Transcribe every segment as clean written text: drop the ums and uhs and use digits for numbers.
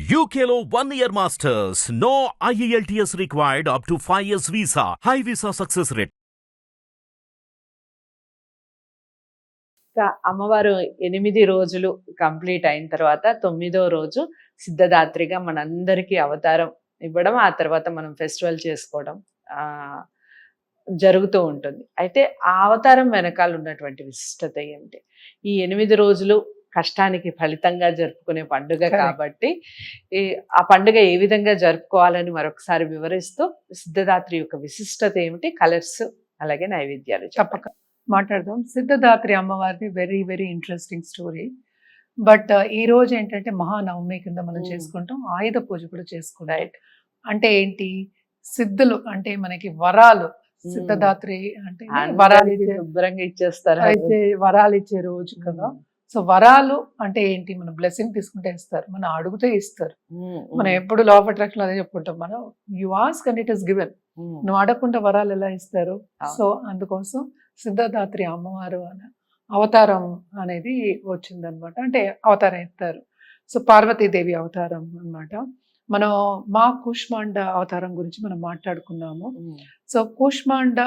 UKLO 1 year masters. No IELTS required up to 5 years visa. High visa success rate. ఇంకా అమ్మవారు 8 రోజులు complete అయిన తర్వాత 9వ రోజు సిద్ధదాత్రిగా మనందరికీ అవతారం ఇవ్వడం, ఆ తర్వాత మనం ఫెస్టివల్ చేసుకోవడం జరుగుతూ ఉంటుంది. అయితే ఆ అవతారం వెనకాల ఉన్నటువంటి విశిష్టత ఏమిటి? ఈ 8 రోజులు కష్టానికి ఫలితంగా జరుపుకునే పండుగ కాబట్టి ఆ పండుగ ఏ విధంగా జరుపుకోవాలని మరొకసారి వివరిస్తూ సిద్ధదాత్రి యొక్క విశిష్టత ఏమిటి, కలర్స్ అలాగే నైవేద్యాలు తప్పక మాట్లాడదాం. సిద్ధదాత్రి అమ్మవారిది very very interesting story. But ఈ రోజు ఏంటంటే మహానవమి కింద మనం చేసుకుంటాం, ఆయుధ పూజ కూడా చేసుకుంటాం. అంటే ఏంటి, సిద్ధులు అంటే మనకి వరాలు. సిద్ధదాత్రి అంటే వరాలు శుభ్రంగా ఇచ్చేస్తారు, అయితే వరాలు ఇచ్చే రోజు కదా. సో వరాలు అంటే ఏంటి, మన బ్లెస్సింగ్ తీసుకుంటే ఇస్తారు, మనం అడిగితే ఇస్తారు. మనం ఎప్పుడు లా ఆఫ్ అట్రాక్షన్ అదే చెప్పుకుంటాం, మనం you ask and it is given. నువ్వు అడగకుండా వరాలు ఎలా ఇస్తారు? సో అందుకోసం సిద్ధదాత్రి అమ్మవారు అనే అవతారం అనేది వచ్చిందనమాట. అంటే అవతారం ఎత్తారు. సో పార్వతీదేవి అవతారం అన్నమాట. మనం మా కూష్మాండ అవతారం గురించి మనం మాట్లాడుకున్నాము. సో కూష్మాండ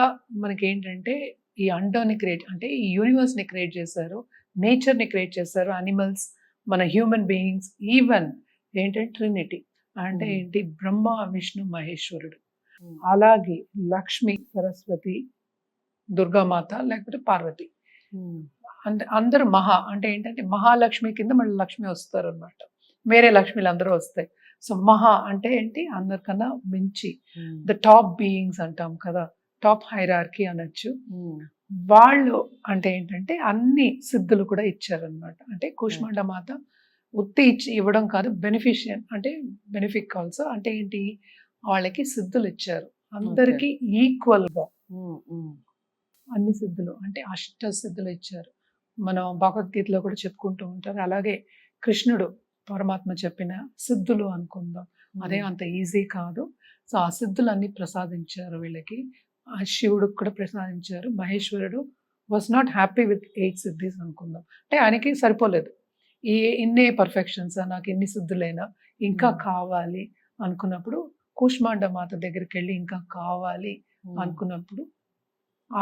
మనకి ఏంటంటే ఈ అండాన్ని క్రియేట్, అంటే ఈ యూనివర్స్ ని క్రియేట్ చేశారు, నేచర్ ని క్రియేట్ చేశారు, అనిమల్స్, మన హ్యూమన్ బీయింగ్స్, ఈవెన్ ఏంటంటే ట్రినిటీ అంటే ఏంటి, బ్రహ్మ విష్ణు మహేశ్వరుడు, అలాగే లక్ష్మి సరస్వతి దుర్గామాత లేకపోతే పార్వతి, అందరూ మహా అంటే ఏంటంటే మహాలక్ష్మి కింద మళ్ళీ లక్ష్మి వస్తారు అనమాట, వేరే లక్ష్మిలు అందరూ వస్తాయి. సో మహా అంటే ఏంటి, అందరికన్నా మించి ద టాప్ బీయింగ్స్ అంటాం కదా, టాప్ హైరార్కీ అనొచ్చు. వాళ్ళు అంటే ఏంటంటే అన్ని సిద్ధులు కూడా ఇచ్చారనమాట. అంటే కూష్మాండ మాత ఉత్తి ఇవ్వడం కాదు, బెనిఫిషియన్ అంటే బెనిఫిక్ ఆల్సో. అంటే ఏంటి, వాళ్ళకి సిద్ధులు ఇచ్చారు అందరికి ఈక్వల్ గా. అన్ని సిద్ధులు అంటే అష్ట సిద్ధులు ఇచ్చారు. మనం భగవద్గీతలో కూడా చెప్పుకుంటూ ఉంటారు. అలాగే కృష్ణుడు పరమాత్మ చెప్పిన సిద్ధులు అనుకుందాం, అదే అంత ఈజీ కాదు. సో ఆ సిద్ధులు అన్ని ప్రసాదించారు వీళ్ళకి. ఆ శివుడికి కూడా ప్రసాదించారు. మహేశ్వరుడు was not happy with 8 siddhis అనుకుందాం, అంటే ఆయనకి సరిపోలేదు. ఇన్నే పర్ఫెక్షన్స్, నాకు ఎన్ని సిద్ధులైనా ఇంకా కావాలి అనుకున్నప్పుడు కూష్మాండ మాత దగ్గరికి వెళ్ళి ఇంకా కావాలి అనుకున్నప్పుడు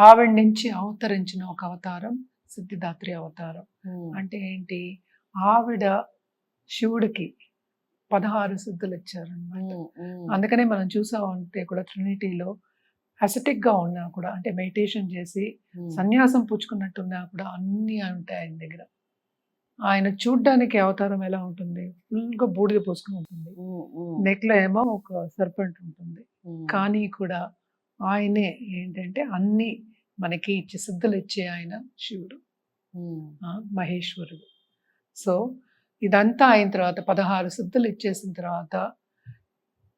ఆవిడ నుంచి అవతరించిన ఒక అవతారం సిద్ధిదాత్రి అవతారం. అంటే ఏంటి, ఆవిడ శివుడికి 16 సిద్ధులు ఇచ్చారనమాట. అందుకనే మనం చూసామంటే కూడా ట్రినిటీలో అసెటిక్ గా ఉన్నా కూడా, అంటే మెడిటేషన్ చేసి సన్యాసం పుచ్చుకున్నట్టున్నా కూడా అన్ని ఉంటాయి ఆయన దగ్గర. ఆయన చూడ్డానికి అవతారం ఎలా ఉంటుంది, ఫుల్ గా బూడిద పోసుకుని ఉంటుంది, నెక్ లో ఏమో ఒక సర్పెంట్ ఉంటుంది, కానీ కూడా ఆయనే ఏంటంటే అన్ని మనకి ఇచ్చే సిద్ధులు ఇచ్చే ఆయన శివుడు, మహేశ్వరుడు. సో ఇదంతా అయిన తర్వాత 16 సిద్ధులు ఇచ్చేసిన తర్వాత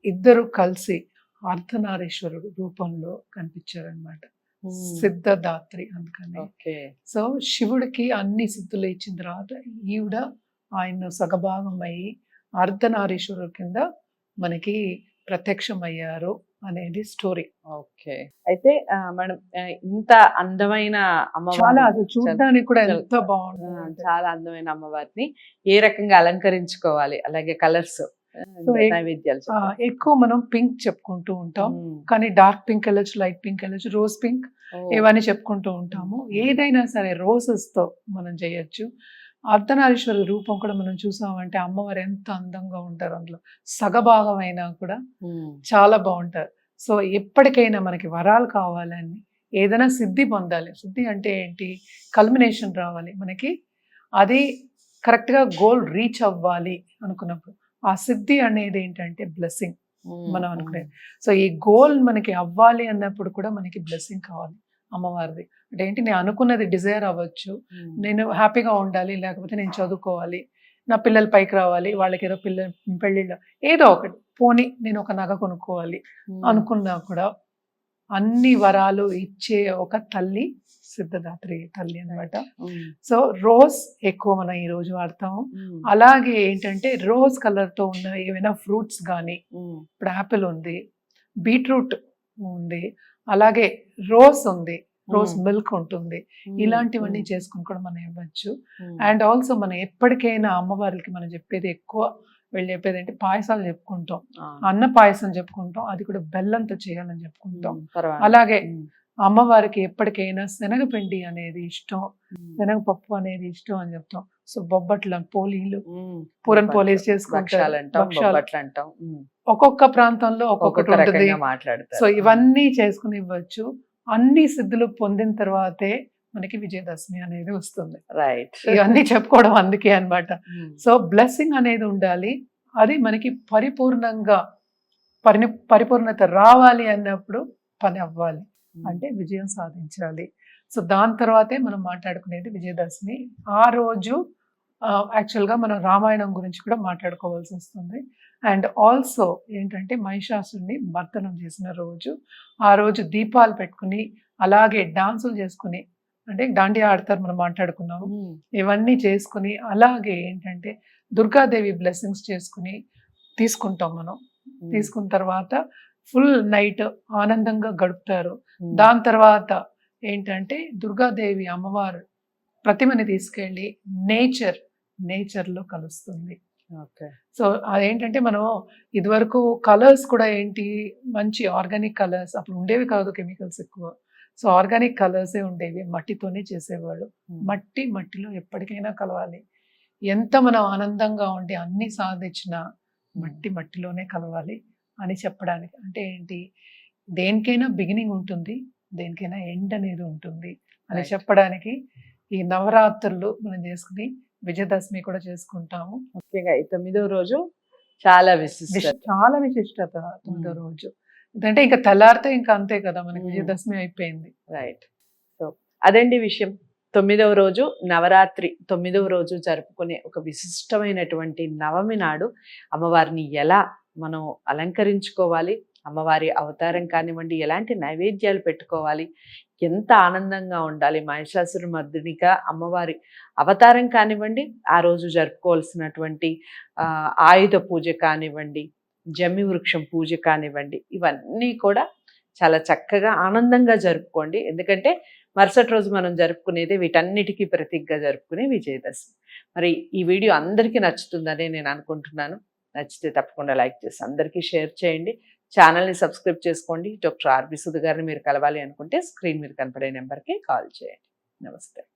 ఇద్దరు కలిసి అర్ధనారీశ్వరుడు రూపంలో కనిపించారనమాట, సిద్ధదాత్రి. అందుకని సో శివుడికి అన్ని సిద్ధులు ఇచ్చిన తర్వాత ఈవిడ ఆయన సగభాగం అయ్యి అర్ధనారీశ్వరుడు కింద మనకి ప్రత్యక్షమయ్యారు అనేది స్టోరీ. ఓకే, అయితే మేడం ఇంత అందమైన అమ్మవారు, చాలా అసలు చూడడానికి కూడా ఎంత బాగుంటుంది, చాలా అందమైన అమ్మవారిని ఏ రకంగా అలంకరించుకోవాలి, అలాగే కలర్స్, నైవేద్యాలు? ఎక్కువ మనం పింక్ చెప్పుకుంటూ ఉంటాం, కానీ డార్క్ పింక్ వెళ్ళొచ్చు, లైట్ పింక్ వెళ్ళొచ్చు, రోజ్ పింక్, ఇవన్నీ చెప్పుకుంటూ ఉంటాము. ఏదైనా సరే రోజెస్ తో మనం చేయొచ్చు. అర్ధనారీశ్వర రూపం కూడా మనం చూసామంటే అమ్మవారు ఎంత అందంగా ఉంటారు, అందులో సగభాగం అయినా కూడా చాలా బాగుంటారు. సో ఎప్పటికైనా మనకి వరాలు కావాలని, ఏదైనా సిద్ధి పొందాలి, సిద్ధి అంటే ఏంటి, కల్మినేషన్ రావాలి మనకి, అది కరెక్ట్ గా గోల్ రీచ్ అవ్వాలి అనుకున్నప్పుడు ఆ సిద్ధి అనేది ఏంటంటే బ్లెస్సింగ్ మనం అనుకునేది. సో ఈ గోల్ మనకి అవ్వాలి అన్నప్పుడు కూడా మనకి బ్లెస్సింగ్ కావాలి అమ్మవారిది. అంటే ఏంటి, నేను అనుకున్నది డిజైర్ అవ్వచ్చు, నేను హ్యాపీగా ఉండాలి, లేకపోతే నేను చదువుకోవాలి, నా పిల్లలు పైకి రావాలి, వాళ్ళకి ఏదో పెళ్ళిళ్ళు ఏదో ఒకటి, పోనీ నేను ఒక నగ కొనుక్కోవాలి అనుకున్నా కూడా అన్ని వరాలు ఇచ్చే ఒక తల్లి సిద్ధదాత్రి తల్లి అనమాట. సో రోజ్ ఎక్కువ మనం ఈ రోజు వాడతాము. అలాగే ఏంటంటే రోజ్ కలర్ తో ఉన్న ఏమైనా ఫ్రూట్స్ కానీ, ఇప్పుడు యాపిల్ ఉంది, బీట్రూట్ ఉంది, అలాగే రోజ్ ఉంది, రోజ్ మిల్క్ ఉంటుంది, ఇలాంటివన్నీ చేసుకుని కూడా మనం ఇవ్వచ్చు. అండ్ ఆల్సో మనం ఎప్పటికైనా అమ్మవారికి మనం చెప్పేది ఎక్కువ వీళ్ళు చెప్పేది ఏంటి, పాయసాలు చెప్పుకుంటాం, అన్న పాయసం చెప్పుకుంటాం, అది కూడా బెల్లంతో చేయాలని చెప్పుకుంటాం. అలాగే అమ్మవారికి ఎప్పటికైనా శనగపిండి అనేది ఇష్టం, శనగపప్పు అనేది ఇష్టం అని చెప్తాం. సో బొబ్బట్ల పోలీలు, పూరన్ పోలీస్ చేసుకుంటాం, ఒక్కొక్క ప్రాంతంలో ఒక్కొక్కటి ఉంటుంది. సో ఇవన్నీ చేసుకుని ఇవ్వచ్చు. అన్ని సిద్ధులు పొందిన తర్వాతే మనకి విజయదశమి అనేది వస్తుంది. రైట్, ఇవన్నీ చెప్పుకోవడం అందుకే అన్నమాట. సో బ్లెస్సింగ్ అనేది ఉండాలి, అది మనకి పరిపూర్ణంగా పరిపూర్ణత రావాలి అన్నప్పుడు పని అవ్వాలి, అంటే విజయం సాధించాలి. సో దాని తర్వాతే మనం మాట్లాడుకునేది విజయదశమి. ఆ రోజు యాక్చువల్గా మనం రామాయణం గురించి కూడా మాట్లాడుకోవాల్సి వస్తుంది. అండ్ ఆల్సో ఏంటంటే మహిషాసుని మర్దనం చేసిన రోజు, ఆ రోజు దీపాలు పెట్టుకుని అలాగే డాన్సులు చేసుకుని, అంటే దాండియా ఆడతారు మనం మాట్లాడుకున్నాము, ఇవన్నీ చేసుకుని అలాగే ఏంటంటే దుర్గాదేవి బ్లెస్సింగ్స్ చేసుకుని తీసుకుంటాం మనం. తీసుకున్న తర్వాత ఫుల్ నైట్ ఆనందంగా గడుపుతారు. దాని తర్వాత ఏంటంటే దుర్గాదేవి అమ్మవారు ప్రతిమని తీసుకెళ్ళి నేచర్లో కలుస్తుంది. సో అదేంటంటే మనం ఇదివరకు కలర్స్ కూడా ఏంటి, మంచి ఆర్గానిక్ కలర్స్ అప్పుడు ఉండేవి కాదు, కెమికల్స్ ఎక్కువ. సో ఆర్గానిక్ కలర్సే ఉండేవి, మట్టితోనే చేసేవాళ్ళు. మట్టిలో ఎప్పటికైనా కలవాలి. ఎంత మనం ఆనందంగా ఉండి అన్ని సాధించినా మట్టిలోనే కలవాలి అని చెప్పడానికి. అంటే ఏంటి, దేనికైనా బిగినింగ్ ఉంటుంది, దేనికైనా ఎండ్ అనేది ఉంటుంది అని చెప్పడానికి ఈ నవరాత్రులు మనం చేసుకుని విజయదశమి కూడా చేసుకుంటాము. ముఖ్యంగా ఈ 9వ రోజు చాలా చాలా విశిష్టత 9వ రోజు. ఎందుకంటే ఇంకా తెల్లారితే ఇంకా అంతే కదా, మనకి విజయదశమి అయిపోయింది. రైట్. సో అదండి విషయం. 9వ రోజు నవరాత్రి 9వ రోజు జరుపుకునే ఒక విశిష్టమైనటువంటి నవమి నాడు అమ్మవారిని ఎలా మనం అలంకరించుకోవాలి, అమ్మవారి అవతారం కానివ్వండి, ఎలాంటి నైవేద్యాలు పెట్టుకోవాలి, ఎంత ఆనందంగా ఉండాలి, మహిషాసుర మర్దినిగా అమ్మవారి అవతారం కానివ్వండి, ఆ రోజు జరుపుకోవాల్సినటువంటి ఆయుధ పూజ కానివ్వండి, జమ్మి వృక్షం పూజ కానివ్వండి, ఇవన్నీ కూడా చాలా చక్కగా ఆనందంగా జరుపుకోండి. ఎందుకంటే మరుసటి రోజు మనం జరుపుకునేది వీటన్నిటికీ ప్రతీకగా జరుపుకునే విజయదశమి. మరి ఈ వీడియో అందరికీ నచ్చుతుందని నేను అనుకుంటున్నాను. నచ్చితే తప్పకుండా లైక్ చేసి అందరికీ షేర్ చేయండి. ఛానల్ని సబ్స్క్రైబ్ చేసుకోండి. డాక్టర్ ఆర్బి సుధ గారిని మీరు కలవాలి అనుకుంటే స్క్రీన్ మీద కనపడే నెంబర్కి కాల్ చేయండి. నమస్తే.